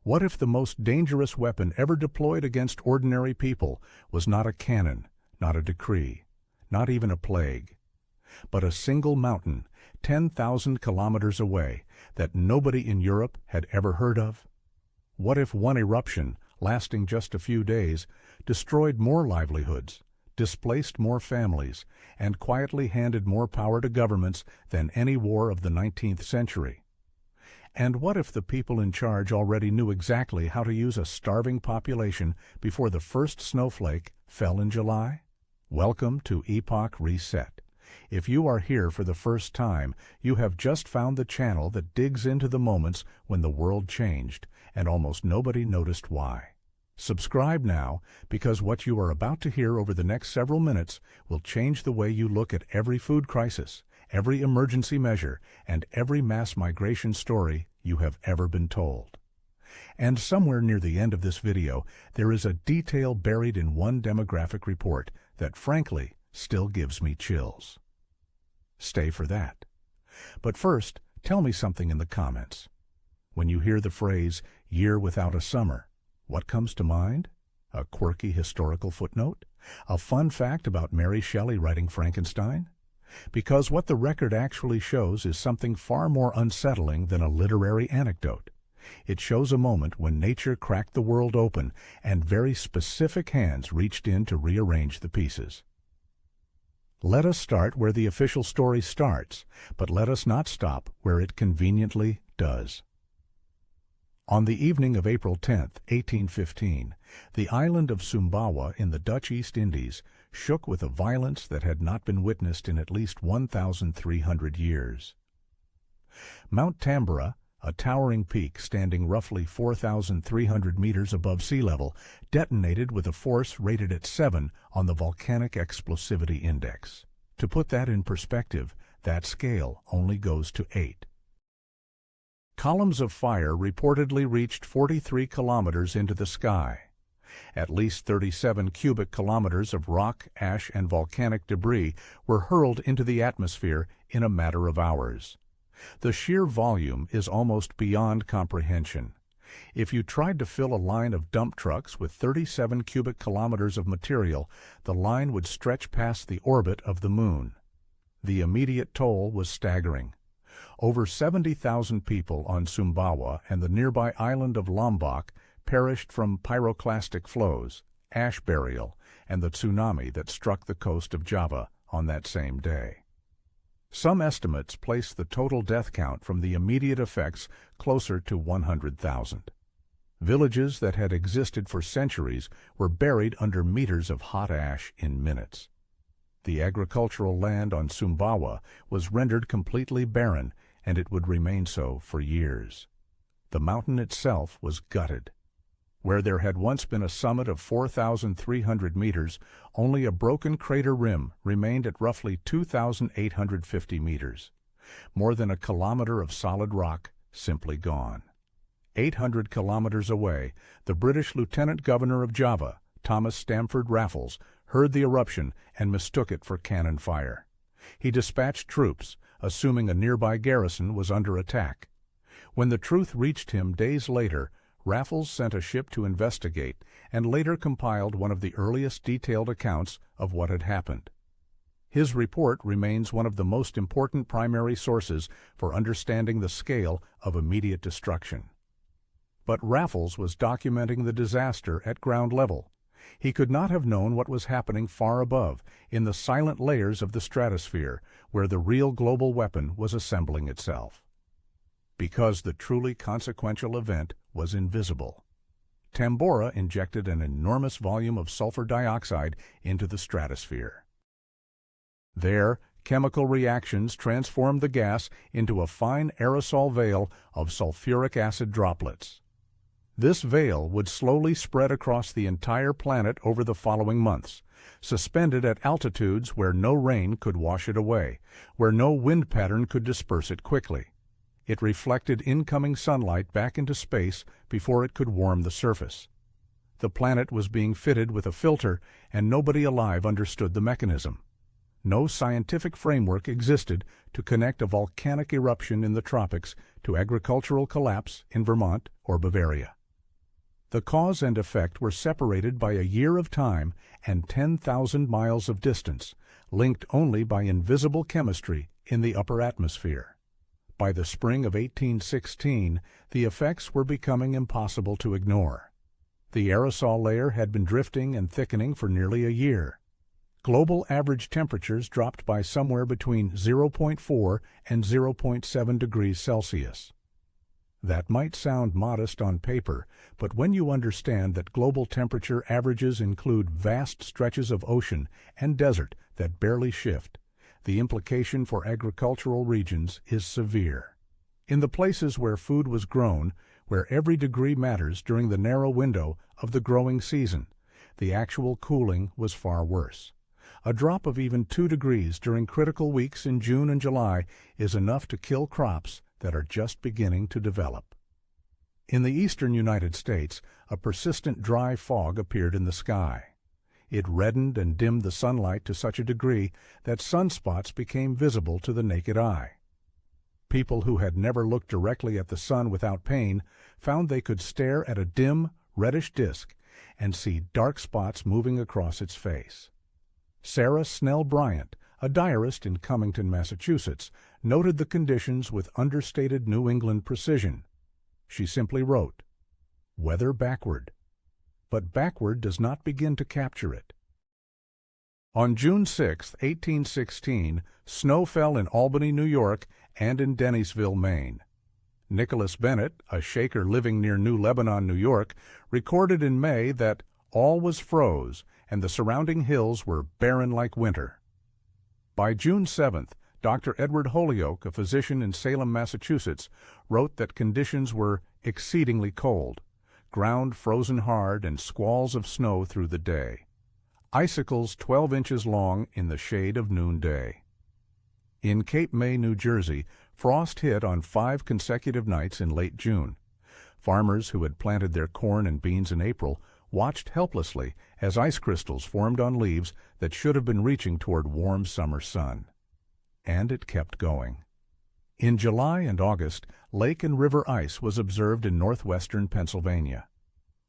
What if the most dangerous weapon ever deployed against ordinary people was not a cannon, not a decree, not even a plague, but a single mountain 10,000 kilometers away that nobody in Europe had ever heard of? What if one eruption, lasting just a few days, destroyed more livelihoods, displaced more families, and quietly handed more power to governments than any war of the 19th century? And what if the people in charge already knew exactly how to use a starving population before the first snowflake fell in July? Welcome to EPOCH RESET. If you are here for the first time, you have just found the channel that digs into the moments when the world changed, and almost nobody noticed why. Subscribe now, because what you are about to hear over the next several minutes will change the way you look at every food crisis, every emergency measure, and every mass migration story you have ever been told. And somewhere near the end of this video, there is a detail buried in one demographic report that frankly still gives me chills. Stay for that. But first, tell me something in the comments. When you hear the phrase, "year without a summer," what comes to mind? A quirky historical footnote? A fun fact about Mary Shelley writing Frankenstein? Because what the record actually shows is something far more unsettling than a literary anecdote. It shows a moment when nature cracked the world open and very specific hands reached in to rearrange the pieces. Let us start where the official story starts, but let us not stop where it conveniently does. On the evening of April 10, 1815, the island of Sumbawa in the Dutch East Indies shook with a violence that had not been witnessed in at least 1,300 years. Mount Tambora, a towering peak standing roughly 4,300 meters above sea level, detonated with a force rated at 7 on the Volcanic Explosivity Index. To put that in perspective, that scale only goes to 8. Columns of fire reportedly reached 43 kilometers into the sky. At least 37 cubic kilometers of rock, ash, and volcanic debris were hurled into the atmosphere in a matter of hours. The sheer volume is almost beyond comprehension. If you tried to fill a line of dump trucks with 37 cubic kilometers of material, the line would stretch past the orbit of the moon. The immediate toll was staggering. Over 70,000 people on Sumbawa and the nearby island of Lombok perished from pyroclastic flows, ash burial, and the tsunami that struck the coast of Java on that same day. Some estimates place the total death count from the immediate effects closer to 100,000. Villages that had existed for centuries were buried under meters of hot ash in minutes. The agricultural land on Sumbawa was rendered completely barren, and it would remain so for years. The mountain itself was gutted. Where there had once been a summit of 4,300 meters, only a broken crater rim remained at roughly 2,850 meters. More than a kilometer of solid rock simply gone. 800 kilometers away, the British Lieutenant Governor of Java, Thomas Stamford Raffles, heard the eruption and mistook it for cannon fire. He dispatched troops, assuming a nearby garrison was under attack. When the truth reached him days later, Raffles sent a ship to investigate and later compiled one of the earliest detailed accounts of what had happened. His report remains one of the most important primary sources for understanding the scale of immediate destruction. But Raffles was documenting the disaster at ground level. He could not have known what was happening far above, in the silent layers of the stratosphere, where the real global weapon was assembling itself. Because the truly consequential event was invisible. Tambora injected an enormous volume of sulfur dioxide into the stratosphere. There, chemical reactions transformed the gas into a fine aerosol veil of sulfuric acid droplets. This veil would slowly spread across the entire planet over the following months, suspended at altitudes where no rain could wash it away, where no wind pattern could disperse it quickly. It reflected incoming sunlight back into space before it could warm the surface. The planet was being fitted with a filter, and nobody alive understood the mechanism. No scientific framework existed to connect a volcanic eruption in the tropics to agricultural collapse in Vermont or Bavaria. The cause and effect were separated by a year of time and 10,000 miles of distance, linked only by invisible chemistry in the upper atmosphere. By the spring of 1816, the effects were becoming impossible to ignore. The aerosol layer had been drifting and thickening for nearly a year. Global average temperatures dropped by somewhere between 0.4 and 0.7 degrees Celsius. That might sound modest on paper, but when you understand that global temperature averages include vast stretches of ocean and desert that barely shift, the implication for agricultural regions is severe. In the places where food was grown, where every degree matters during the narrow window of the growing season, the actual cooling was far worse. A drop of even 2 degrees during critical weeks in June and July is enough to kill crops that are just beginning to develop. In the eastern United States, a persistent dry fog appeared in the sky. It reddened and dimmed the sunlight to such a degree that sunspots became visible to the naked eye. People who had never looked directly at the sun without pain found they could stare at a dim, reddish disk and see dark spots moving across its face. Sarah Snell Bryant, a diarist in Cummington, Massachusetts, noted the conditions with understated New England precision. She simply wrote, "Weather backward." But backward does not begin to capture it. On June 6, 1816, snow fell in Albany, New York, and in Dennisville, Maine. Nicholas Bennett, a Shaker living near New Lebanon, New York, recorded in May that all was froze and the surrounding hills were barren like winter. By June 7th, Dr. Edward Holyoake, a physician in Salem, Massachusetts, wrote that conditions were exceedingly cold, ground frozen hard and squalls of snow through the day. Icicles 12 inches long in the shade of noonday. In Cape May, New Jersey, frost hit on 5 consecutive nights in late June. Farmers who had planted their corn and beans in April watched helplessly as ice crystals formed on leaves that should have been reaching toward warm summer sun. And it kept going. In July and August, lake and river ice was observed in northwestern Pennsylvania.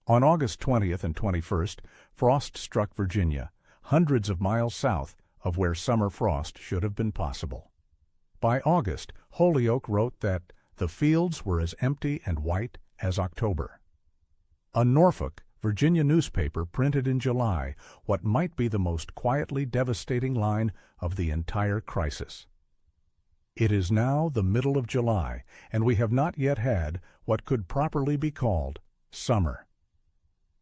On August 20th and 21st, frost struck Virginia, hundreds of miles south of where summer frost should have been possible. By August, Holyoake wrote that the fields were as empty and white as October. A Norfolk, Virginia newspaper printed in July what might be the most quietly devastating line of the entire crisis. It is now the middle of July, and we have not yet had what could properly be called summer.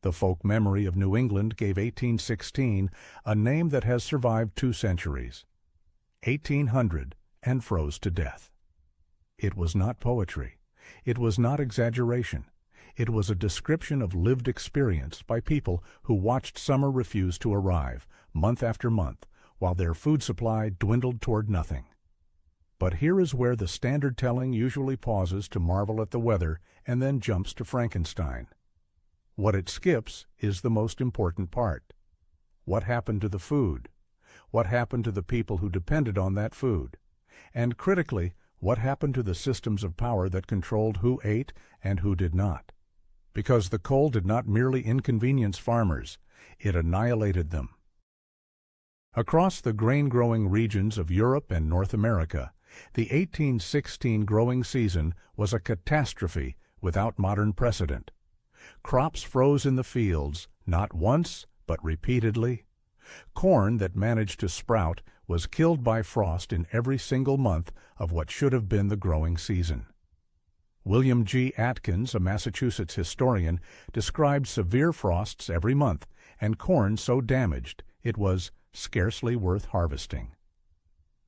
The folk memory of New England gave 1816 a name that has survived 2 centuries. 1800 and froze to death. It was not poetry. It was not exaggeration. It was a description of lived experience by people who watched summer refuse to arrive, month after month, while their food supply dwindled toward nothing. But here is where the standard telling usually pauses to marvel at the weather and then jumps to Frankenstein. What it skips is the most important part. What happened to the food? What happened to the people who depended on that food? And critically, what happened to the systems of power that controlled who ate and who did not? Because the cold did not merely inconvenience farmers, it annihilated them. Across the grain-growing regions of Europe and North America, the 1816 growing season was a catastrophe without modern precedent. Crops froze in the fields, not once, but repeatedly. Corn that managed to sprout was killed by frost in every single month of what should have been the growing season. William G. Atkins, a Massachusetts historian, described severe frosts every month and corn so damaged it was scarcely worth harvesting.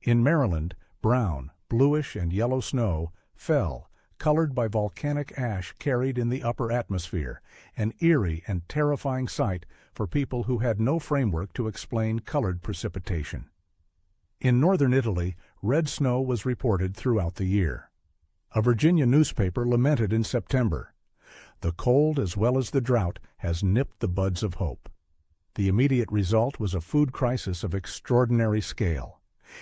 In Maryland, brown, bluish, and yellow snow fell, colored by volcanic ash carried in the upper atmosphere, an eerie and terrifying sight for people who had no framework to explain colored precipitation. In northern Italy, red snow was reported throughout the year. A Virginia newspaper lamented in September, "The cold as well as the drought has nipped the buds of hope." The immediate result was a food crisis of extraordinary scale.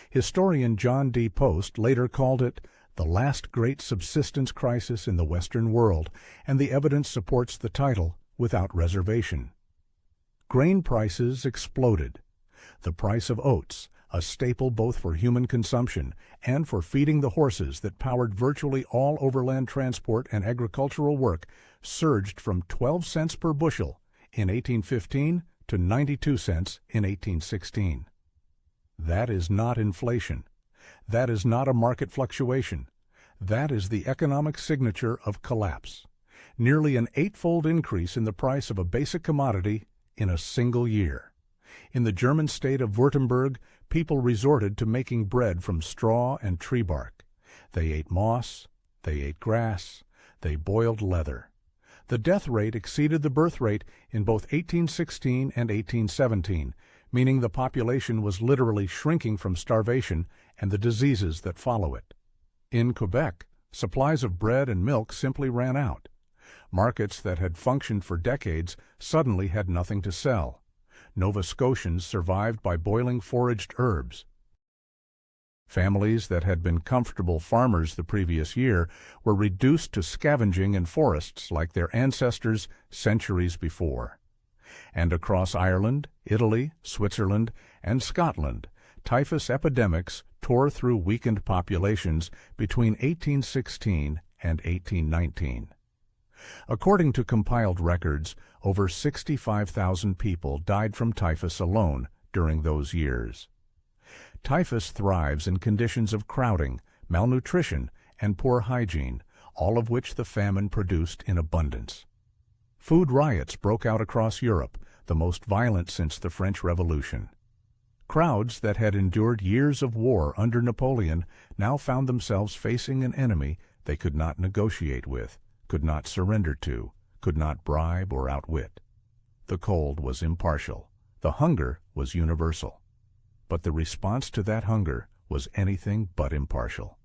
Historian John D. Post later called it the last great subsistence crisis in the Western world, and the evidence supports the title without reservation. Grain prices exploded. The price of oats, a staple both for human consumption and for feeding the horses that powered virtually all overland transport and agricultural work, surged from 12 cents per bushel in 1815 to 92 cents in 1816. That is not inflation. That is not a market fluctuation. That is the economic signature of collapse. Nearly an eightfold increase in the price of a basic commodity in a single year. In the German state of Württemberg, people resorted to making bread from straw and tree bark. They ate moss, they ate grass, they boiled leather. The death rate exceeded the birth rate in both 1816 and 1817, meaning the population was literally shrinking from starvation and the diseases that follow it. In Quebec, supplies of bread and milk simply ran out. Markets that had functioned for decades suddenly had nothing to sell. Nova Scotians survived by boiling foraged herbs. Families that had been comfortable farmers the previous year were reduced to scavenging in forests like their ancestors centuries before. And across Ireland, Italy, Switzerland, and Scotland, typhus epidemics tore through weakened populations between 1816 and 1819. According to compiled records, over 65,000 people died from typhus alone during those years. Typhus thrives in conditions of crowding, malnutrition, and poor hygiene, all of which the famine produced in abundance. Food riots broke out across Europe, the most violent since the French Revolution. Crowds that had endured years of war under Napoleon now found themselves facing an enemy they could not negotiate with, could not surrender to, could not bribe or outwit. The cold was impartial. The hunger was universal. But the response to that hunger was anything but impartial.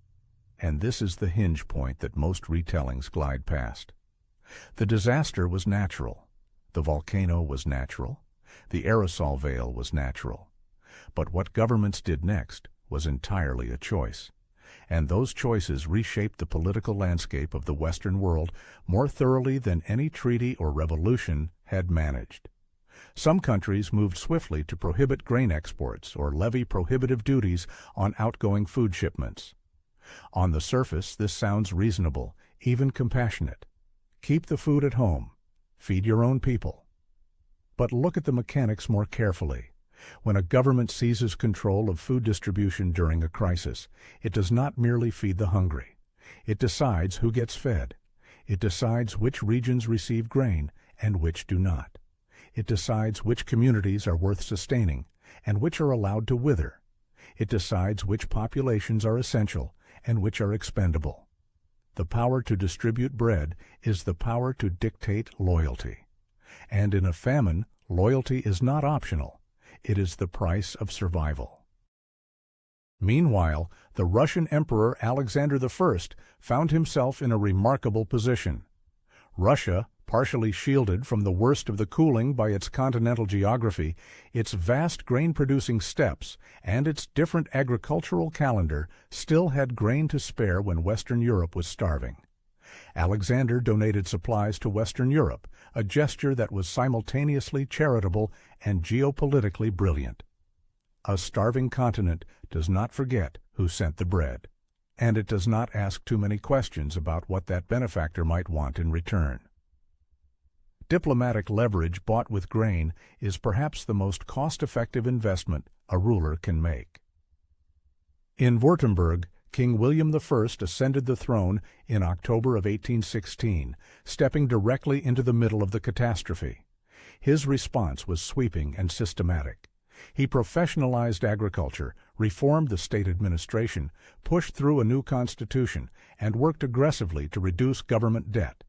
And this is the hinge point that most retellings glide past. The disaster was natural. The volcano was natural. The aerosol veil was natural. But what governments did next was entirely a choice. And those choices reshaped the political landscape of the Western world more thoroughly than any treaty or revolution had managed. Some countries moved swiftly to prohibit grain exports or levy prohibitive duties on outgoing food shipments. On the surface, this sounds reasonable, even compassionate. Keep the food at home. Feed your own people. But look at the mechanics more carefully. When a government seizes control of food distribution during a crisis, it does not merely feed the hungry. It decides who gets fed. It decides which regions receive grain and which do not. It decides which communities are worth sustaining and which are allowed to wither. It decides which populations are essential and which are expendable. The power to distribute bread is the power to dictate loyalty. And in a famine, loyalty is not optional. It is the price of survival. Meanwhile, the Russian Emperor Alexander I found himself in a remarkable position. Russia, partially shielded from the worst of the cooling by its continental geography, its vast grain-producing steppes, and its different agricultural calendar, still had grain to spare when Western Europe was starving. Alexander donated supplies to Western Europe, a gesture that was simultaneously charitable and geopolitically brilliant. A starving continent does not forget who sent the bread, and it does not ask too many questions about what that benefactor might want in return. Diplomatic leverage bought with grain is perhaps the most cost-effective investment a ruler can make. In Württemberg, King William I ascended the throne in October of 1816, stepping directly into the middle of the catastrophe. His response was sweeping and systematic. He professionalized agriculture, reformed the state administration, pushed through a new constitution, and worked aggressively to reduce government debt.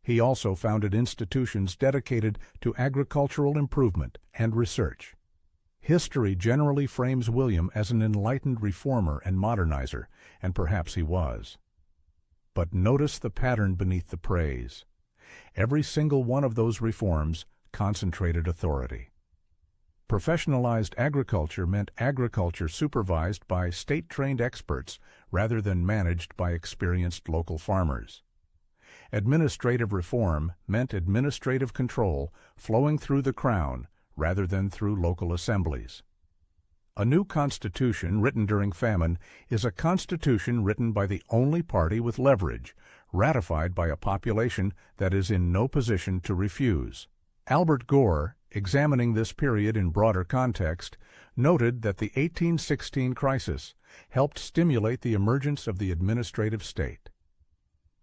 He also founded institutions dedicated to agricultural improvement and research. History generally frames William as an enlightened reformer and modernizer, and perhaps he was. But notice the pattern beneath the praise. Every single one of those reforms concentrated authority. Professionalized agriculture meant agriculture supervised by state-trained experts rather than managed by experienced local farmers. Administrative reform meant administrative control flowing through the crown rather than through local assemblies. A new constitution written during famine is a constitution written by the only party with leverage, ratified by a population that is in no position to refuse. Albert Gore, examining this period in broader context, noted that the 1816 crisis helped stimulate the emergence of the administrative state.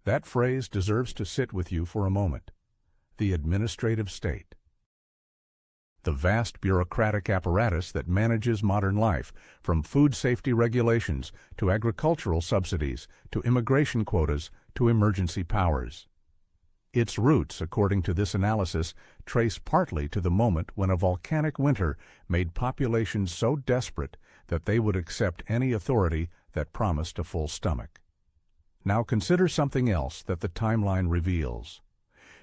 That phrase deserves to sit with you for a moment. The administrative state. The vast bureaucratic apparatus that manages modern life, from food safety regulations to agricultural subsidies to immigration quotas to emergency powers. Its roots, according to this analysis, trace partly to the moment when a volcanic winter made populations so desperate that they would accept any authority that promised a full stomach. Now consider something else that the timeline reveals.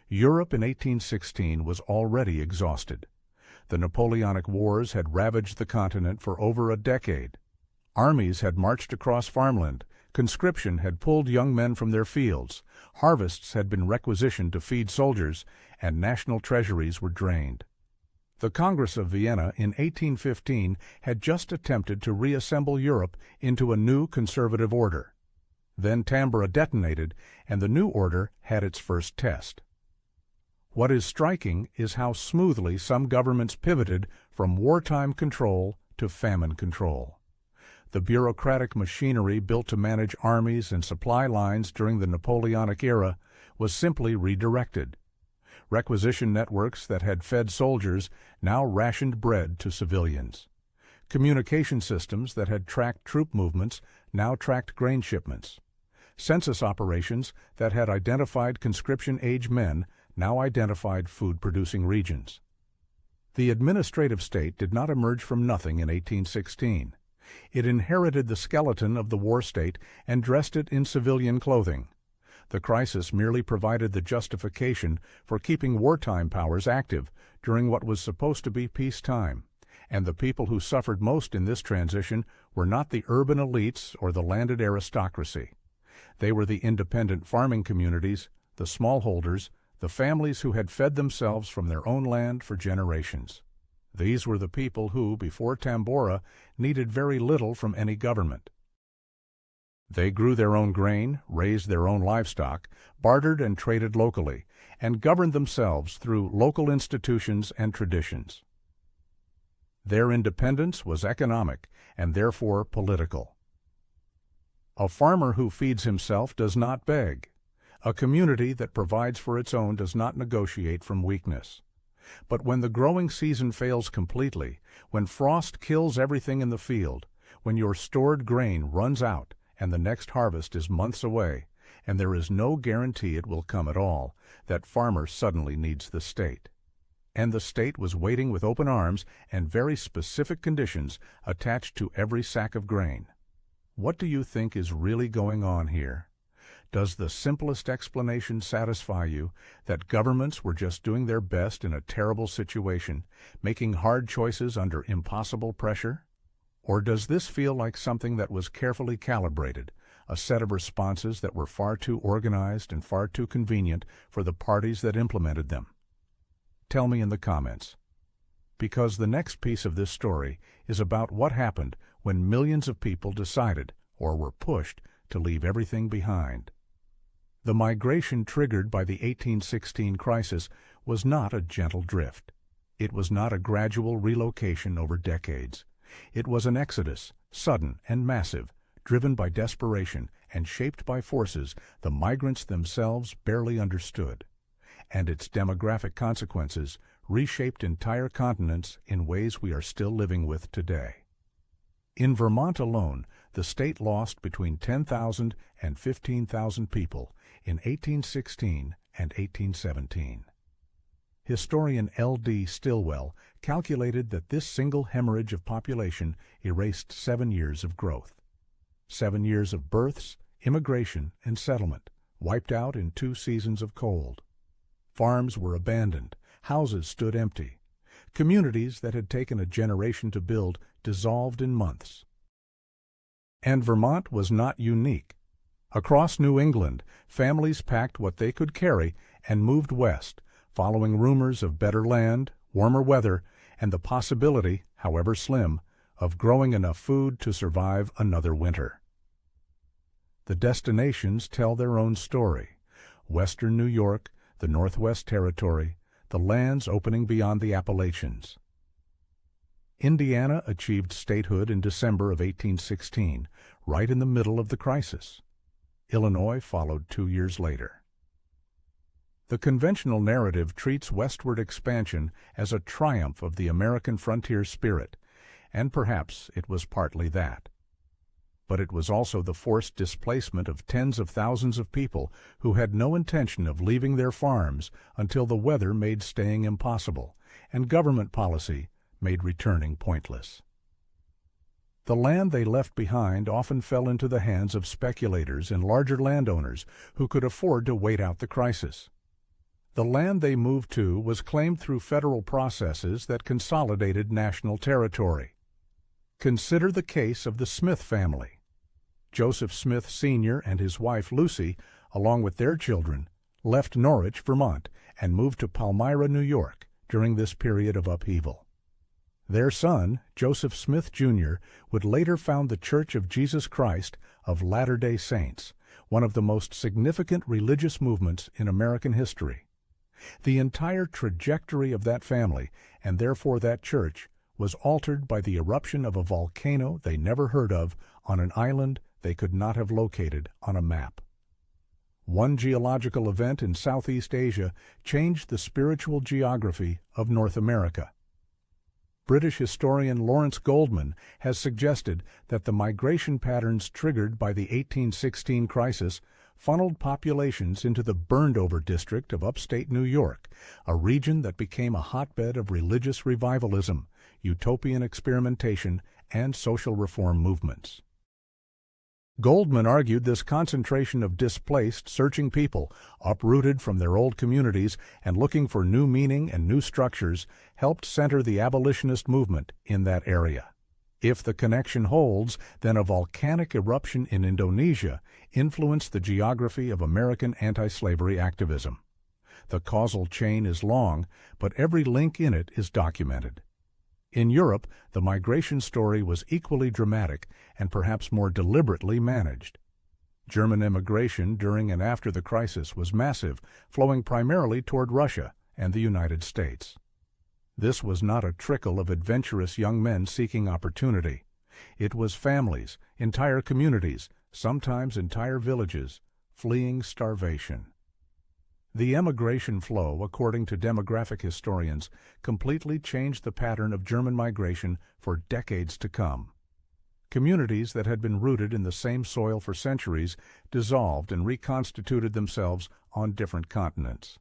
Europe in 1816 was already exhausted. The Napoleonic Wars had ravaged the continent for over a decade. Armies had marched across farmland, conscription had pulled young men from their fields, harvests had been requisitioned to feed soldiers, and national treasuries were drained. The Congress of Vienna in 1815 had just attempted to reassemble Europe into a new conservative order. Then Tambora detonated, and the new order had its first test. What is striking is how smoothly some governments pivoted from wartime control to famine control. The bureaucratic machinery built to manage armies and supply lines during the Napoleonic era was simply redirected. Requisition networks that had fed soldiers now rationed bread to civilians. Communication systems that had tracked troop movements now tracked grain shipments. Census operations that had identified conscription-age men now identified food-producing regions. The administrative state did not emerge from nothing in 1816. It inherited the skeleton of the war state and dressed it in civilian clothing. The crisis merely provided the justification for keeping wartime powers active during what was supposed to be peacetime, and the people who suffered most in this transition were not the urban elites or the landed aristocracy. They were the independent farming communities, the smallholders, the families who had fed themselves from their own land for generations. These were the people who, before Tambora, needed very little from any government. They grew their own grain, raised their own livestock, bartered and traded locally, and governed themselves through local institutions and traditions. Their independence was economic and therefore political. A farmer who feeds himself does not beg. A community that provides for its own does not negotiate from weakness. But when the growing season fails completely, when frost kills everything in the field, when your stored grain runs out and the next harvest is months away, and there is no guarantee it will come at all, that farmer suddenly needs the state. And the state was waiting with open arms and very specific conditions attached to every sack of grain. What do you think is really going on here? Does the simplest explanation satisfy you that governments were just doing their best in a terrible situation, making hard choices under impossible pressure? Or does this feel like something that was carefully calibrated, a set of responses that were far too organized and far too convenient for the parties that implemented them? Tell me in the comments. Because the next piece of this story is about what happened when millions of people decided, or were pushed, to leave everything behind. The migration triggered by the 1816 crisis was not a gentle drift. It was not a gradual relocation over decades. It was an exodus, sudden and massive, driven by desperation and shaped by forces the migrants themselves barely understood. And its demographic consequences reshaped entire continents in ways we are still living with today. In Vermont alone, the state lost between 10,000 and 15,000 people in 1816 and 1817. Historian L.D. Stilwell calculated that this single hemorrhage of population erased 7 years of growth. 7 years of births, immigration, and settlement, wiped out in 2 seasons of cold. Farms were abandoned, houses stood empty. Communities that had taken a generation to build dissolved in months. And Vermont was not unique. Across New England, families packed what they could carry and moved west, following rumors of better land, warmer weather, and the possibility, however slim, of growing enough food to survive another winter. The destinations tell their own story: western New York, the Northwest Territory, the lands opening beyond the Appalachians. Indiana achieved statehood in December of 1816, right in the middle of the crisis. Illinois followed 2 years later. The conventional narrative treats westward expansion as a triumph of the American frontier spirit, and perhaps it was partly that. But it was also the forced displacement of tens of thousands of people who had no intention of leaving their farms until the weather made staying impossible, and government policy made returning pointless. The land they left behind often fell into the hands of speculators and larger landowners who could afford to wait out the crisis. The land they moved to was claimed through federal processes that consolidated national territory. Consider the case of the Smith family. Joseph Smith Sr. and his wife Lucy, along with their children, left Norwich, Vermont, and moved to Palmyra, New York, during this period of upheaval. Their son, Joseph Smith Jr., would later found the Church of Jesus Christ of Latter-day Saints, one of the most significant religious movements in American history. The entire trajectory of that family, and therefore that church, was altered by the eruption of a volcano they never heard of on an island they could not have located on a map. One geological event in Southeast Asia changed the spiritual geography of North America. British historian Lawrence Goldman has suggested that the migration patterns triggered by the 1816 crisis funneled populations into the burned-over district of upstate New York, a region that became a hotbed of religious revivalism, utopian experimentation, and social reform movements. Goldman argued this concentration of displaced, searching people, uprooted from their old communities and looking for new meaning and new structures, helped center the abolitionist movement in that area. If the connection holds, then a volcanic eruption in Indonesia influenced the geography of American anti-slavery activism. The causal chain is long, but every link in it is documented. In Europe, the migration story was equally dramatic and perhaps more deliberately managed. German immigration during and after the crisis was massive, flowing primarily toward Russia and the United States. This was not a trickle of adventurous young men seeking opportunity. It was families, entire communities, sometimes entire villages, fleeing starvation. The emigration flow, according to demographic historians, completely changed the pattern of German migration for decades to come. Communities that had been rooted in the same soil for centuries dissolved and reconstituted themselves on different continents.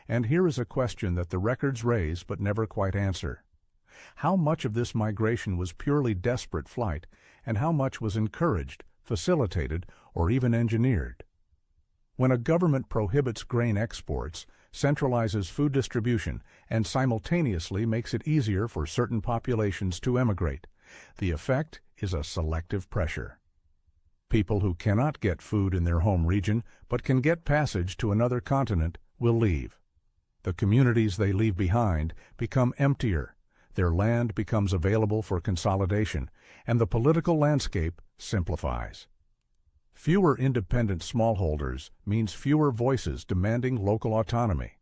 And here is a question that the records raise but never quite answer. How much of this migration was purely desperate flight, and how much was encouraged, facilitated, or even engineered? When a government prohibits grain exports, centralizes food distribution, and simultaneously makes it easier for certain populations to emigrate, the effect is a selective pressure. People who cannot get food in their home region but can get passage to another continent will leave. The communities they leave behind become emptier, their land becomes available for consolidation, and the political landscape simplifies. Fewer independent smallholders means fewer voices demanding local autonomy.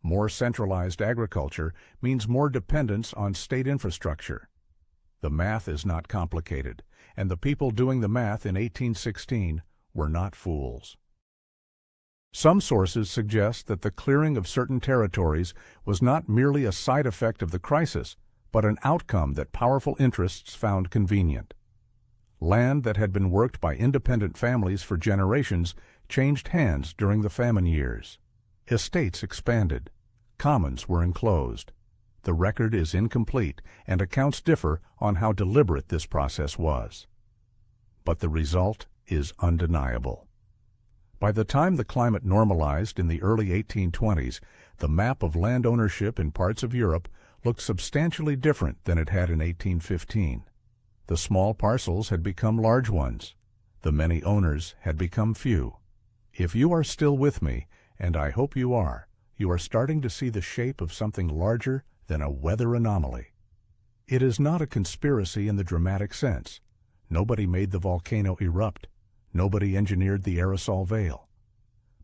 More centralized agriculture means more dependence on state infrastructure. The math is not complicated, and the people doing the math in 1816 were not fools. Some sources suggest that the clearing of certain territories was not merely a side effect of the crisis, but an outcome that powerful interests found convenient. Land that had been worked by independent families for generations changed hands during the famine years. Estates expanded. Commons were enclosed. The record is incomplete, and accounts differ on how deliberate this process was. But the result is undeniable. By the time the climate normalized in the early 1820s, the map of land ownership in parts of Europe looked substantially different than it had in 1815. The small parcels had become large ones. The many owners had become few. If you are still with me, and I hope you are starting to see the shape of something larger than a weather anomaly. It is not a conspiracy in the dramatic sense. Nobody made the volcano erupt. Nobody engineered the aerosol veil.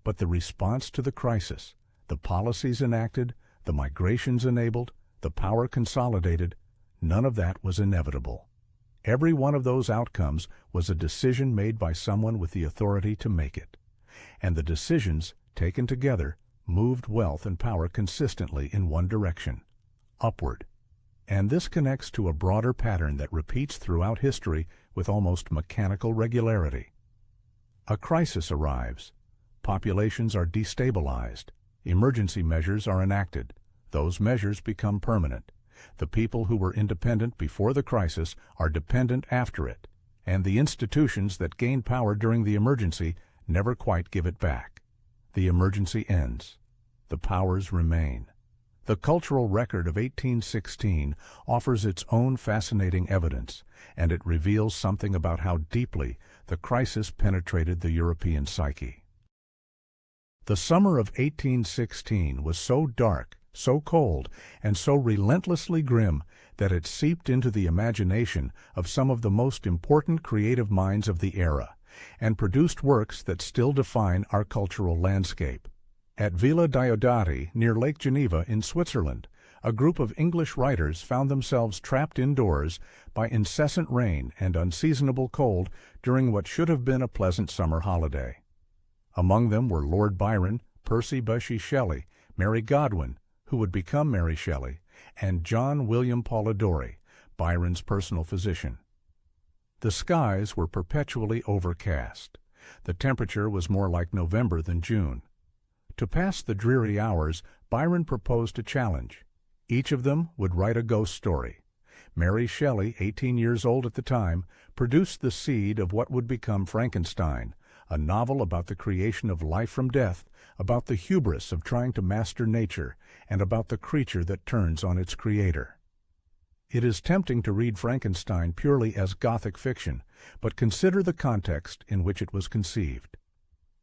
But the response to the crisis, the policies enacted, the migrations enabled, the power consolidated, none of that was inevitable. Every one of those outcomes was a decision made by someone with the authority to make it. And the decisions, taken together, moved wealth and power consistently in one direction, upward. And this connects to a broader pattern that repeats throughout history with almost mechanical regularity. A crisis arrives. Populations are destabilized. Emergency measures are enacted. Those measures become permanent. The people who were independent before the crisis are dependent after it, and the institutions that gained power during the emergency never quite give it back. The emergency ends. The powers remain. The cultural record of 1816 offers its own fascinating evidence, and it reveals something about how deeply the crisis penetrated the European psyche. The summer of 1816 was so dark, so cold, and so relentlessly grim that it seeped into the imagination of some of the most important creative minds of the era, and produced works that still define our cultural landscape. At Villa Diodati, near Lake Geneva in Switzerland, a group of English writers found themselves trapped indoors by incessant rain and unseasonable cold during what should have been a pleasant summer holiday. Among them were Lord Byron, Percy Bysshe Shelley, Mary Godwin, who would become Mary Shelley, and John William Polidori, Byron's personal physician. The skies were perpetually overcast. The temperature was more like November than June. To pass the dreary hours, Byron proposed a challenge. Each of them would write a ghost story. Mary Shelley, 18 years old at the time, produced the seed of what would become Frankenstein, a novel about the creation of life from death, about the hubris of trying to master nature, and about the creature that turns on its creator. It is tempting to read Frankenstein purely as Gothic fiction, but consider the context in which it was conceived.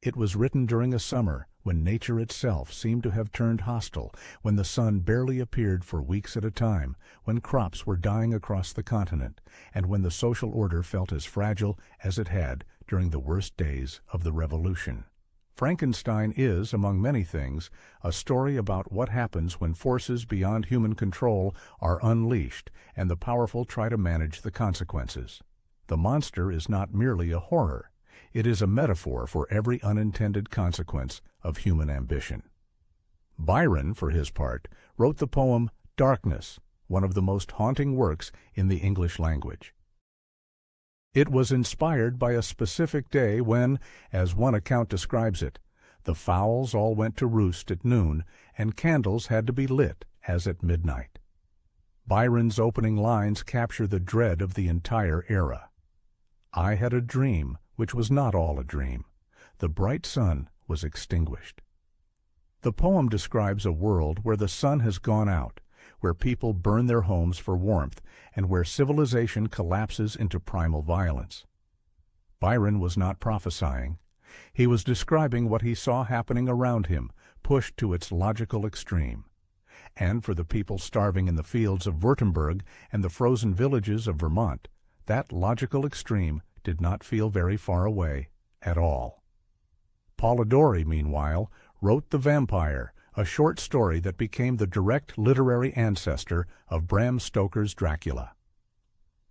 It was written during a summer when nature itself seemed to have turned hostile, when the sun barely appeared for weeks at a time, when crops were dying across the continent, and when the social order felt as fragile as it had during the worst days of the Revolution. Frankenstein is, among many things, a story about what happens when forces beyond human control are unleashed and the powerful try to manage the consequences. The monster is not merely a horror. It is a metaphor for every unintended consequence of human ambition. Byron, for his part, wrote the poem Darkness, one of the most haunting works in the English language. It was inspired by a specific day when, as one account describes it, the fowls all went to roost at noon and candles had to be lit as at midnight. Byron's opening lines capture the dread of the entire era. I had a dream which was not all a dream. The bright sun was extinguished. The poem describes a world where the sun has gone out, where people burn their homes for warmth, and where civilization collapses into primal violence. Byron was not prophesying. He was describing what he saw happening around him, pushed to its logical extreme. And for the people starving in the fields of Württemberg and the frozen villages of Vermont, that logical extreme did not feel very far away at all. Polidori, meanwhile, wrote The Vampire, a short story that became the direct literary ancestor of Bram Stoker's Dracula.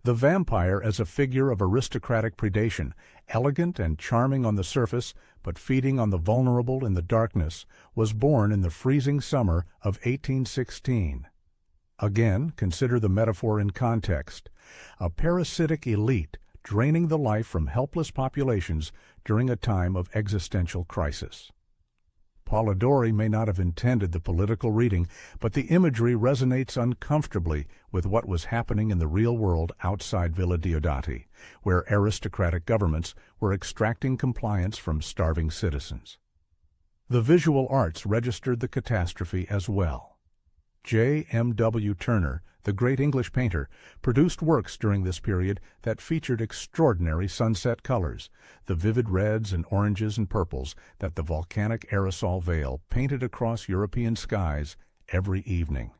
The vampire as a figure of aristocratic predation, elegant and charming on the surface, but feeding on the vulnerable in the darkness, was born in the freezing summer of 1816. Again, consider the metaphor in context. A parasitic elite draining the life from helpless populations during a time of existential crisis. Polidori may not have intended the political reading, but the imagery resonates uncomfortably with what was happening in the real world outside Villa Diodati, where aristocratic governments were extracting compliance from starving citizens. The visual arts registered the catastrophe as well. J. M. W. Turner, the great English painter, produced works during this period that featured extraordinary sunset colors, the vivid reds and oranges and purples that the volcanic aerosol veil painted across European skies every evening.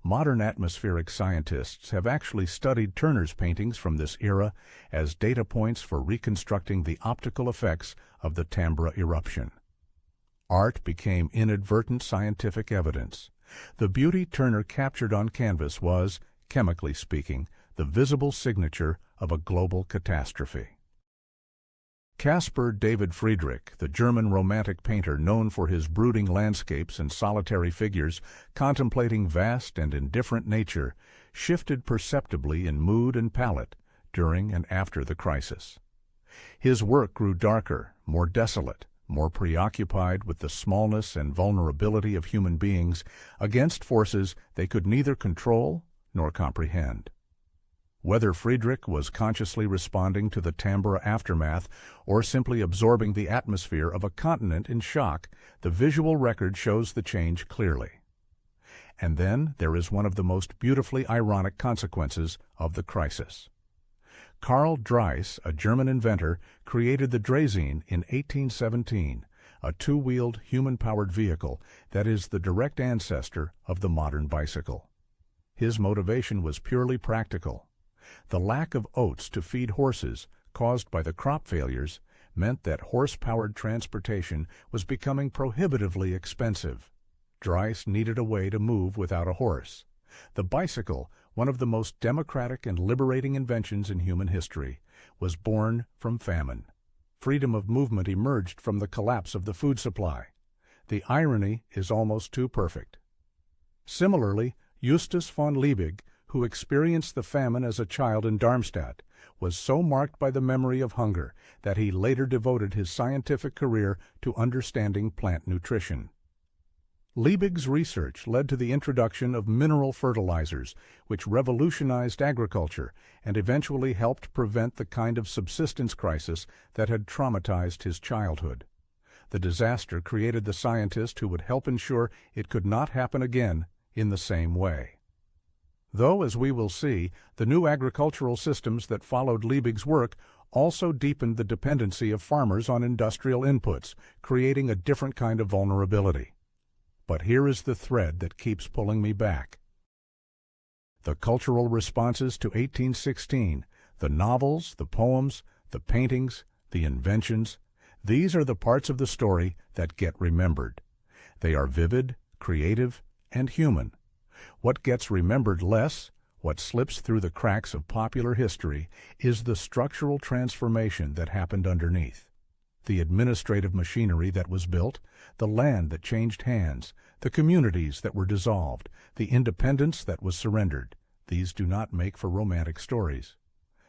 Modern atmospheric scientists have actually studied Turner's paintings from this era as data points for reconstructing the optical effects of the Tambora eruption. Art became inadvertent scientific evidence. The beauty Turner captured on canvas was, chemically speaking, the visible signature of a global catastrophe. Caspar David Friedrich, the German Romantic painter known for his brooding landscapes and solitary figures contemplating vast and indifferent nature, shifted perceptibly in mood and palette during and after the crisis. His work grew darker, more desolate, more preoccupied with the smallness and vulnerability of human beings against forces they could neither control nor comprehend. Whether Friedrich was consciously responding to the Tambora aftermath or simply absorbing the atmosphere of a continent in shock, the visual record shows the change clearly. And then there is one of the most beautifully ironic consequences of the crisis. Karl Dreiss, a German inventor, created the Draisine in 1817, a two-wheeled, human-powered vehicle that is the direct ancestor of the modern bicycle. His motivation was purely practical. The lack of oats to feed horses, caused by the crop failures, meant that horse-powered transportation was becoming prohibitively expensive. Dreiss needed a way to move without a horse. The bicycle, one of the most democratic and liberating inventions in human history, was born from famine. Freedom of movement emerged from the collapse of the food supply. The irony is almost too perfect. Similarly, Justus von Liebig, who experienced the famine as a child in Darmstadt, was so marked by the memory of hunger that he later devoted his scientific career to understanding plant nutrition. Liebig's research led to the introduction of mineral fertilizers, which revolutionized agriculture and eventually helped prevent the kind of subsistence crisis that had traumatized his childhood. The disaster created the scientist who would help ensure it could not happen again in the same way. Though, as we will see, the new agricultural systems that followed Liebig's work also deepened the dependency of farmers on industrial inputs, creating a different kind of vulnerability. But here is the thread that keeps pulling me back. The cultural responses to 1816, the novels, the poems, the paintings, the inventions, these are the parts of the story that get remembered. They are vivid, creative, and human. What gets remembered less, what slips through the cracks of popular history, is the structural transformation that happened underneath. The administrative machinery that was built, the land that changed hands, the communities that were dissolved, the independence that was surrendered. These do not make for romantic stories.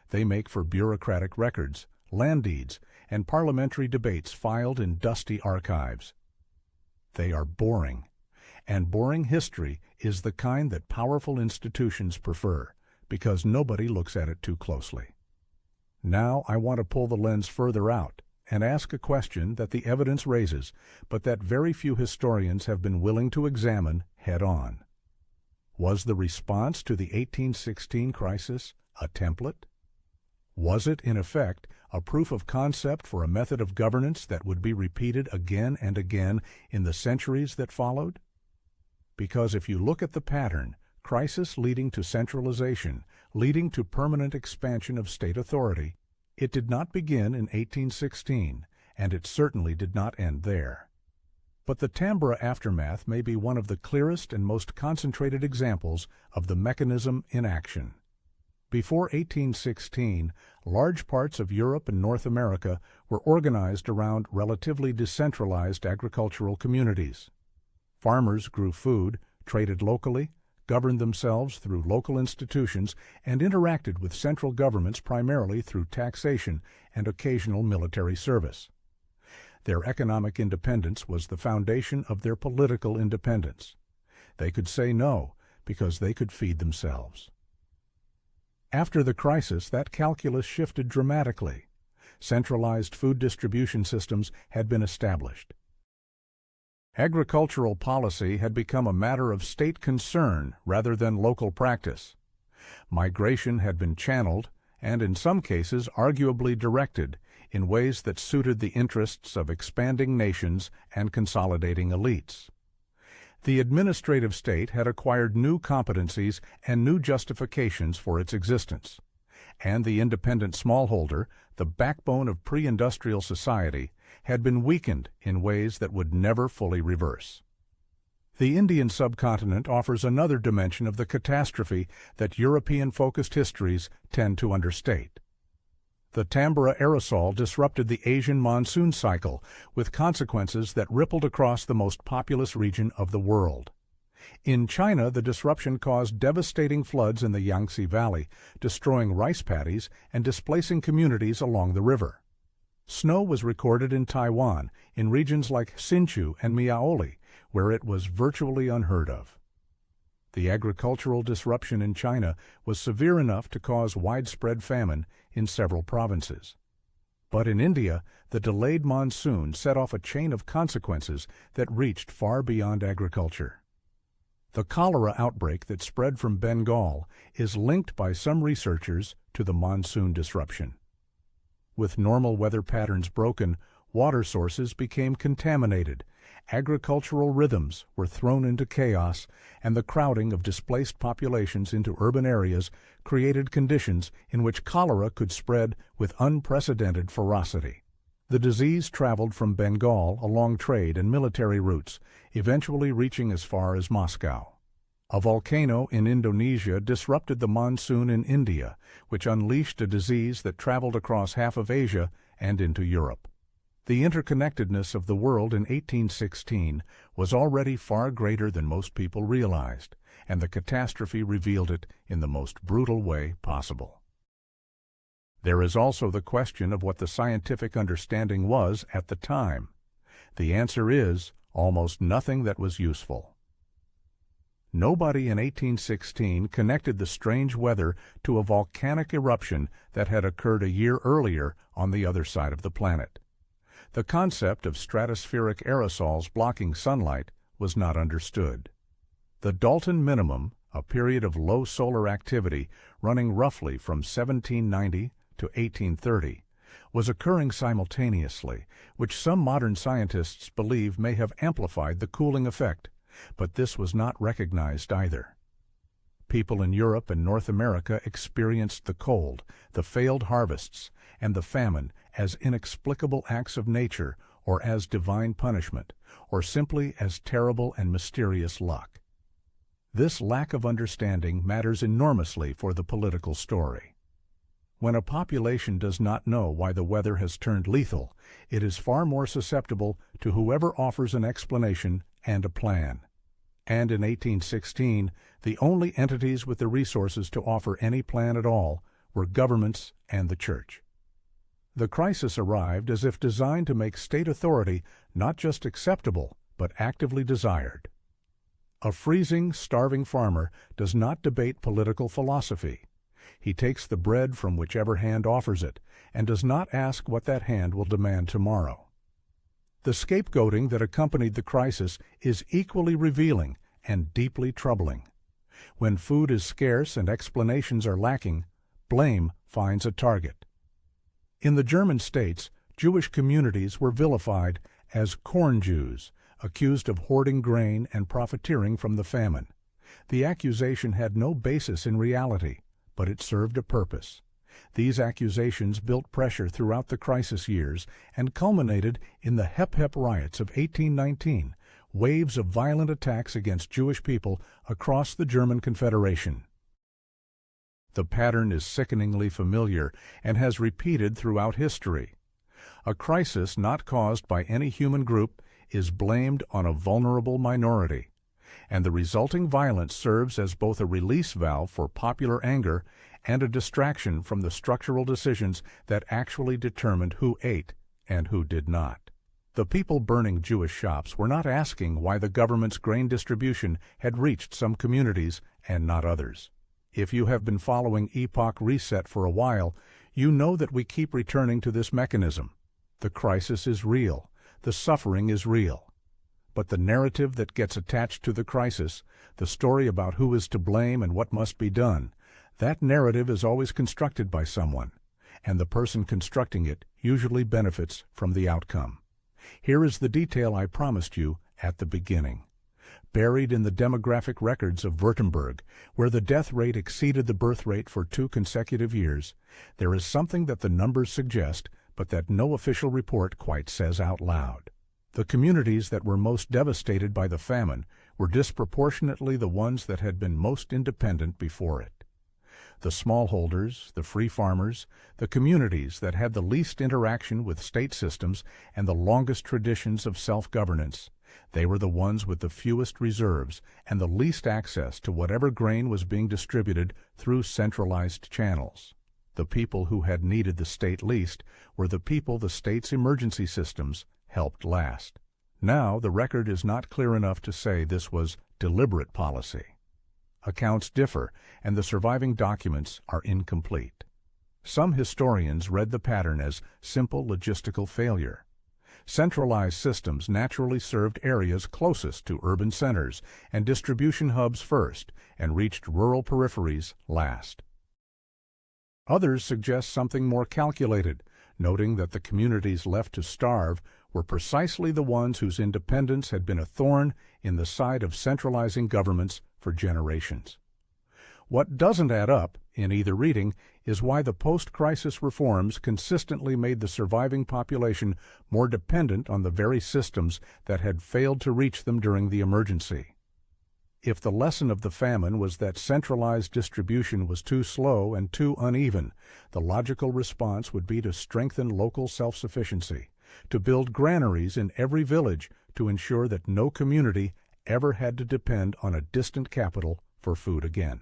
They make for bureaucratic records, land deeds, and parliamentary debates filed in dusty archives. They are boring, and boring history is the kind that powerful institutions prefer, because nobody looks at it too closely. Now I want to pull the lens further out and ask a question that the evidence raises, but that very few historians have been willing to examine head-on. Was the response to the 1816 crisis a template? Was it, in effect, a proof of concept for a method of governance that would be repeated again and again in the centuries that followed? Because if you look at the pattern, crisis leading to centralization, leading to permanent expansion of state authority, it did not begin in 1816, and it certainly did not end there. But the Tambora aftermath may be one of the clearest and most concentrated examples of the mechanism in action. Before 1816, large parts of Europe and North America were organized around relatively decentralized agricultural communities. Farmers grew food, traded locally, governed themselves through local institutions, and interacted with central governments primarily through taxation and occasional military service. Their economic independence was the foundation of their political independence. They could say no because they could feed themselves. After the crisis, that calculus shifted dramatically. Centralized food distribution systems had been established. Agricultural policy had become a matter of state concern rather than local practice. Migration had been channeled, and in some cases arguably directed, in ways that suited the interests of expanding nations and consolidating elites. The administrative state had acquired new competencies and new justifications for its existence, and the independent smallholder, the backbone of pre-industrial society, had been weakened in ways that would never fully reverse. The Indian subcontinent offers another dimension of the catastrophe that European-focused histories tend to understate. The Tambora aerosol disrupted the Asian monsoon cycle with consequences that rippled across the most populous region of the world. In China, the disruption caused devastating floods in the Yangtze Valley, destroying rice paddies and displacing communities along the river. Snow was recorded in Taiwan, in regions like Hsinchu and Miaoli, where it was virtually unheard of. The agricultural disruption in China was severe enough to cause widespread famine in several provinces. But in India, the delayed monsoon set off a chain of consequences that reached far beyond agriculture. The cholera outbreak that spread from Bengal is linked by some researchers to the monsoon disruption. With normal weather patterns broken, water sources became contaminated, agricultural rhythms were thrown into chaos, and the crowding of displaced populations into urban areas created conditions in which cholera could spread with unprecedented ferocity. The disease traveled from Bengal along trade and military routes, eventually reaching as far as Moscow. A volcano in Indonesia disrupted the monsoon in India, which unleashed a disease that traveled across half of Asia and into Europe. The interconnectedness of the world in 1816 was already far greater than most people realized, and the catastrophe revealed it in the most brutal way possible. There is also the question of what the scientific understanding was at the time. The answer is almost nothing that was useful. Nobody in 1816 connected the strange weather to a volcanic eruption that had occurred a year earlier on the other side of the planet. The concept of stratospheric aerosols blocking sunlight was not understood. The Dalton minimum, a period of low solar activity running roughly from 1790 to 1830, was occurring simultaneously, which some modern scientists believe may have amplified the cooling effect, but this was not recognized either. People in Europe and North America experienced the cold, the failed harvests, and the famine as inexplicable acts of nature or as divine punishment, or simply as terrible and mysterious luck. This lack of understanding matters enormously for the political story. When a population does not know why the weather has turned lethal, it is far more susceptible to whoever offers an explanation and a plan. And in 1816, the only entities with the resources to offer any plan at all were governments and the church. The crisis arrived as if designed to make state authority not just acceptable, but actively desired. A freezing, starving farmer does not debate political philosophy. He takes the bread from whichever hand offers it, and does not ask what that hand will demand tomorrow. The scapegoating that accompanied the crisis is equally revealing and deeply troubling. When food is scarce and explanations are lacking, blame finds a target. In the German states, Jewish communities were vilified as corn Jews, accused of hoarding grain and profiteering from the famine. The accusation had no basis in reality, but it served a purpose. These accusations built pressure throughout the crisis years and culminated in the Hep riots of 1819, waves of violent attacks against Jewish people across the German Confederation. The pattern is sickeningly familiar and has repeated throughout history. A crisis not caused by any human group is blamed on a vulnerable minority, and the resulting violence serves as both a release valve for popular anger and a distraction from the structural decisions that actually determined who ate and who did not. The people burning Jewish shops were not asking why the government's grain distribution had reached some communities and not others. If you have been following EPOCH RESET for a while, you know that we keep returning to this mechanism. The crisis is real. The suffering is real. But the narrative that gets attached to the crisis, the story about who is to blame and what must be done, that narrative is always constructed by someone, and the person constructing it usually benefits from the outcome. Here is the detail I promised you at the beginning. Buried in the demographic records of Württemberg, where the death rate exceeded the birth rate for 2 consecutive years, there is something that the numbers suggest, but that no official report quite says out loud. The communities that were most devastated by the famine were disproportionately the ones that had been most independent before it. The smallholders, the free farmers, the communities that had the least interaction with state systems and the longest traditions of self-governance, they were the ones with the fewest reserves and the least access to whatever grain was being distributed through centralized channels. The people who had needed the state least were the people the state's emergency systems helped last. Now, the record is not clear enough to say this was deliberate policy. Accounts differ, and the surviving documents are incomplete. Some historians read the pattern as simple logistical failure. Centralized systems naturally served areas closest to urban centers and distribution hubs first, and reached rural peripheries last. Others suggest something more calculated, noting that the communities left to starve were precisely the ones whose independence had been a thorn in the side of centralizing governments for generations. What doesn't add up, in either reading, is why the post-crisis reforms consistently made the surviving population more dependent on the very systems that had failed to reach them during the emergency. If the lesson of the famine was that centralized distribution was too slow and too uneven, the logical response would be to strengthen local self-sufficiency, to build granaries in every village to ensure that no community ever had to depend on a distant capital for food again.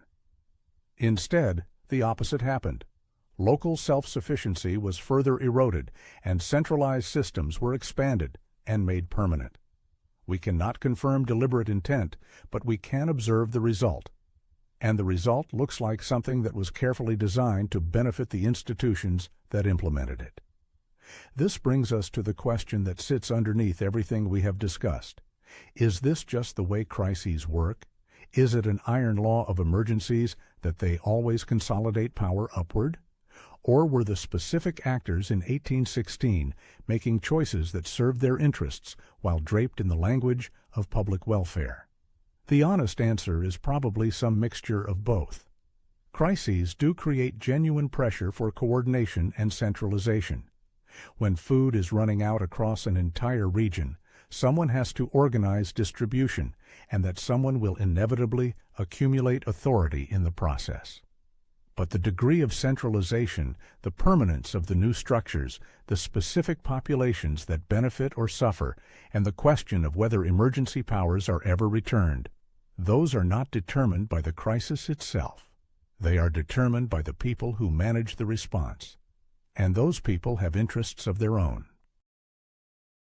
Instead, the opposite happened. Local self-sufficiency was further eroded, and centralized systems were expanded and made permanent. We cannot confirm deliberate intent, but we can observe the result. And the result looks like something that was carefully designed to benefit the institutions that implemented it. This brings us to the question that sits underneath everything we have discussed. Is this just the way crises work? Is it an iron law of emergencies that they always consolidate power upward? Or were the specific actors in 1816 making choices that served their interests while draped in the language of public welfare? The honest answer is probably some mixture of both. Crises do create genuine pressure for coordination and centralization. When food is running out across an entire region, someone has to organize distribution, and that someone will inevitably accumulate authority in the process. But the degree of centralization, the permanence of the new structures, the specific populations that benefit or suffer, and the question of whether emergency powers are ever returned, those are not determined by the crisis itself. They are determined by the people who manage the response. And those people have interests of their own.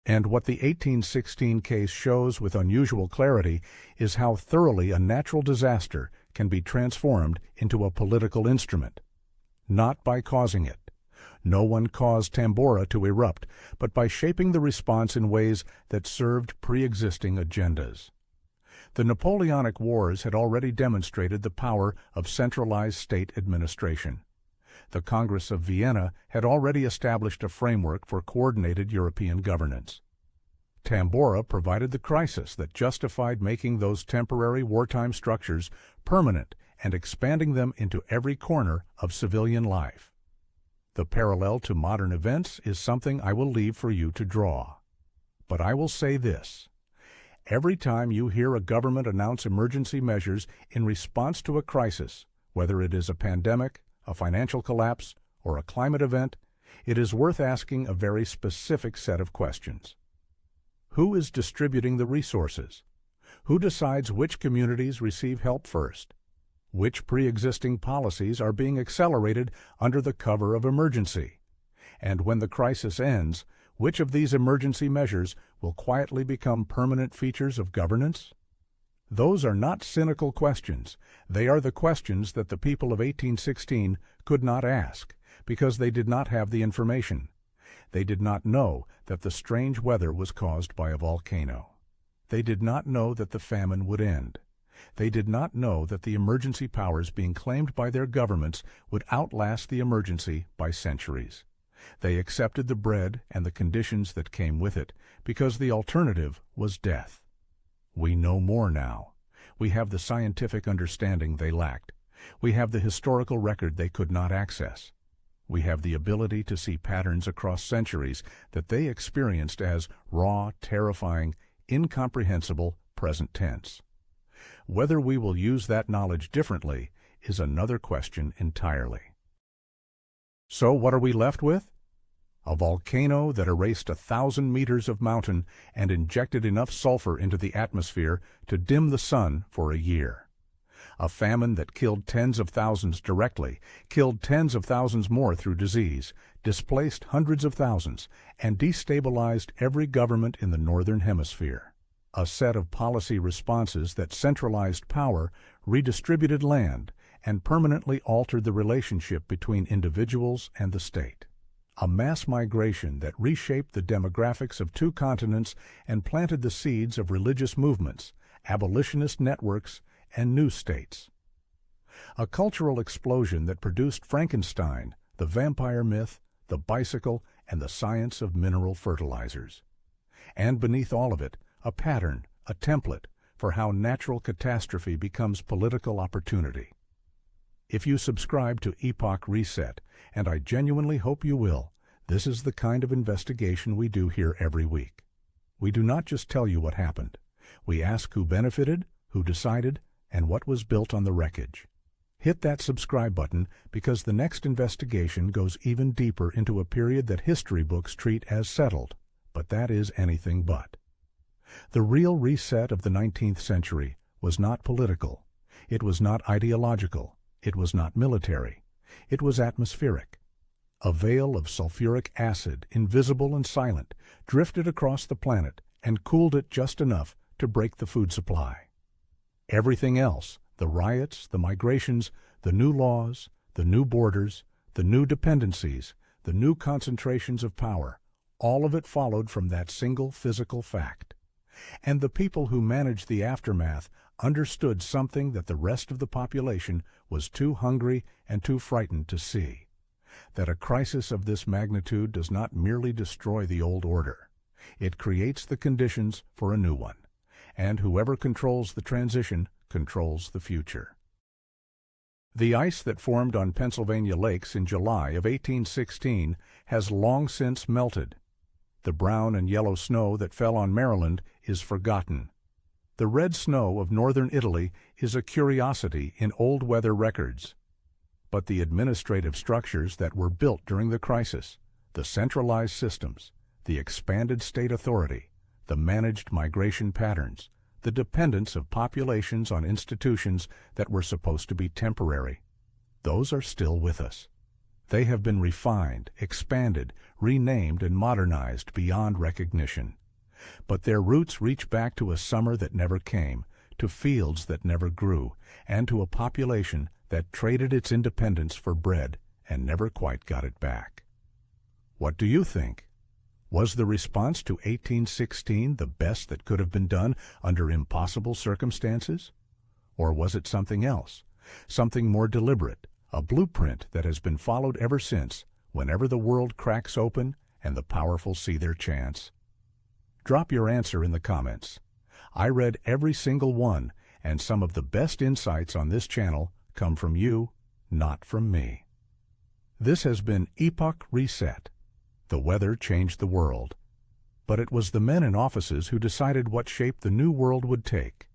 And what the 1816 case shows with unusual clarity is how thoroughly a natural disaster can be transformed into a political instrument. Not by causing it. No one caused Tambora to erupt, but by shaping the response in ways that served pre-existing agendas. The Napoleonic Wars had already demonstrated the power of centralized state administration. The Congress of Vienna had already established a framework for coordinated European governance. Tambora provided the crisis that justified making those temporary wartime structures permanent and expanding them into every corner of civilian life. The parallel to modern events is something I will leave for you to draw. But I will say this. Every time you hear a government announce emergency measures in response to a crisis, whether it is a pandemic, a financial collapse, or a climate event, it is worth asking a very specific set of questions. Who is distributing the resources? Who decides which communities receive help first? Which pre-existing policies are being accelerated under the cover of emergency? And when the crisis ends, which of these emergency measures will quietly become permanent features of governance? Those are not cynical questions. They are the questions that the people of 1816 could not ask, because they did not have the information. They did not know that the strange weather was caused by a volcano. They did not know that the famine would end. They did not know that the emergency powers being claimed by their governments would outlast the emergency by centuries. They accepted the bread and the conditions that came with it because the alternative was death. We know more now. We have the scientific understanding they lacked. We have the historical record they could not access. We have the ability to see patterns across centuries that they experienced as raw, terrifying, incomprehensible present tense. Whether we will use that knowledge differently is another question entirely. So what are we left with? A volcano that erased 1,000 meters of mountain and injected enough sulfur into the atmosphere to dim the sun for a year. A famine that killed tens of thousands directly, killed tens of thousands more through disease, displaced hundreds of thousands, and destabilized every government in the Northern Hemisphere. A set of policy responses that centralized power, redistributed land, and permanently altered the relationship between individuals and the state. A mass migration that reshaped the demographics of 2 continents and planted the seeds of religious movements, abolitionist networks, and new states. A cultural explosion that produced Frankenstein, the vampire myth, the bicycle, and the science of mineral fertilizers. And beneath all of it, a pattern, a template, for how natural catastrophe becomes political opportunity. If you subscribe to EPOCH RESET, and I genuinely hope you will, this is the kind of investigation we do here every week. We do not just tell you what happened. We ask who benefited, who decided, and what was built on the wreckage. Hit that subscribe button because the next investigation goes even deeper into a period that history books treat as settled, but that is anything but. The real reset of the 19th century was not political. It was not ideological. It was not military. It was atmospheric. A veil of sulfuric acid, invisible and silent, drifted across the planet and cooled it just enough to break the food supply. Everything else, the riots, the migrations, the new laws, the new borders, the new dependencies, the new concentrations of power, all of it followed from that single physical fact. And the people who managed the aftermath understood something that the rest of the population was too hungry and too frightened to see. That a crisis of this magnitude does not merely destroy the old order. It creates the conditions for a new one. And whoever controls the transition controls the future. The ice that formed on Pennsylvania lakes in July of 1816 has long since melted. The brown and yellow snow that fell on Maryland is forgotten. The red snow of northern Italy is a curiosity in old weather records. But the administrative structures that were built during the crisis, the centralized systems, the expanded state authority, the managed migration patterns, the dependence of populations on institutions that were supposed to be temporary, those are still with us. They have been refined, expanded, renamed, and modernized beyond recognition. But their roots reach back to a summer that never came, to fields that never grew, and to a population that traded its independence for bread and never quite got it back. What do you think? Was the response to 1816 the best that could have been done under impossible circumstances? Or was it something else, something more deliberate, a blueprint that has been followed ever since, whenever the world cracks open and the powerful see their chance? Drop your answer in the comments. I read every single one, and some of the best insights on this channel come from you, not from me. This has been EPOCH RESET. The weather changed the world. But it was the men in offices who decided what shape the new world would take.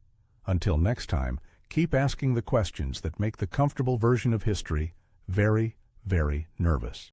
Until next time, keep asking the questions that make the comfortable version of history very, very nervous.